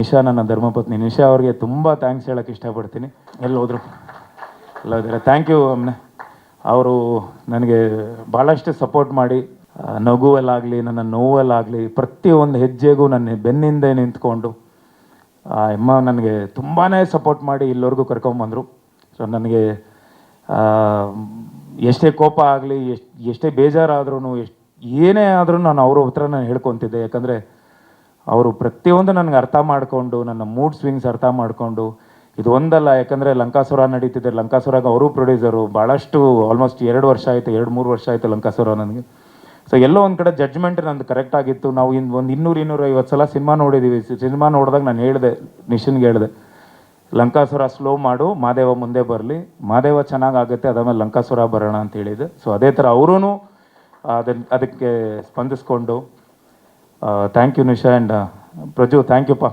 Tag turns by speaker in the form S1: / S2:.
S1: ನಿಶಾ ನನ್ನ ಧರ್ಮಪತ್ನಿ ನಿಶಾ ಅವ್ರಿಗೆ ತುಂಬ ಥ್ಯಾಂಕ್ಸ್ ಹೇಳೋಕ್ಕೆ ಇಷ್ಟಪಡ್ತೀನಿ. ಎಲ್ಲಿ ಹೋದರು ಎಲ್ಲ ಇದ್ದಾರೆ. ಥ್ಯಾಂಕ್ ಯು ಅಮ್ಮನೆ. ಅವರು ನನಗೆ ಭಾಳಷ್ಟು ಸಪೋರ್ಟ್ ಮಾಡಿ ನಗುವಲ್ಲಾಗಲಿ ನನ್ನ ನೋವಲ್ಲಾಗಲಿ ಪ್ರತಿಯೊಂದು ಹೆಜ್ಜೆಗೂ ನನ್ನ ಬೆನ್ನಿಂದೆ ನಿಂತ್ಕೊಂಡು ಅಮ್ಮ ನನಗೆ ತುಂಬಾ ಸಪೋರ್ಟ್ ಮಾಡಿ ಇಲ್ಲಿವರೆಗೂ ಕರ್ಕೊಂಬಂದರು. ಸೊ ನನಗೆ ಎಷ್ಟೇ ಕೋಪ ಆಗಲಿ ಎಷ್ಟೇ ಬೇಜಾರಾದ್ರೂ ಏನೇ ಆದರೂ ನಾನು ಅವ್ರ ಹತ್ರ ನಾನು ಹೇಳ್ಕೊತಿದ್ದೆ. ಯಾಕಂದರೆ ಅವರು ಪ್ರತಿಯೊಂದು ನನಗೆ ಅರ್ಥ ಮಾಡಿಕೊಂಡು ನನ್ನ ಮೂಡ್ ಸ್ವಿಂಗ್ಸ್ ಅರ್ಥ ಮಾಡಿಕೊಂಡು ಇದು ಒಂದಲ್ಲ, ಯಾಕಂದರೆ ಲಂಕಾಸುರ ನಡೀತಿದೆ. ಲಂಕಾಸುರಾಗ ಅವರು ಪ್ರೊಡ್ಯೂಸರು. ಭಾಳಷ್ಟು ಆಲ್ಮೋಸ್ಟ್ 2 ವರ್ಷ ಆಯಿತು, 2-3 ವರ್ಷ ಆಯಿತು ಲಂಕಾಸುರ ನನಗೆ. ಸೊ ಎಲ್ಲೋ ಒಂದು ಕಡೆ ಜಡ್ಜ್ಮೆಂಟ್ ನಂದು ಕರೆಕ್ಟಾಗಿತ್ತು. ನಾವು ಒಂದು 200-250 ಸಲ ಸಿನಿಮಾ ನೋಡಿದ್ದೀವಿ. ಸಿನಿಮಾ ನೋಡಿದಾಗ ನಾನು ಹೇಳಿದೆ, ನಿಶನ್ಗೆ ಹೇಳಿದೆ, ಲಂಕಾಸುರ ಸ್ಲೋ ಮಾಡು, ಮಾದೇವ ಮುಂದೆ ಬರಲಿ, ಮಾದೇವ ಚೆನ್ನಾಗಾಗುತ್ತೆ, ಅದಾದಮೇಲೆ ಲಂಕಾಸುರ ಬರೋಣ ಅಂತ ಹೇಳಿದೆ. ಸೊ ಅದೇ ಥರ ಅವರೂ ಅದಕ್ಕೆ ಸ್ಪಂದಿಸ್ಕೊಂಡು thank you Nisha and Praju, thank ಯುಪ್ಪ.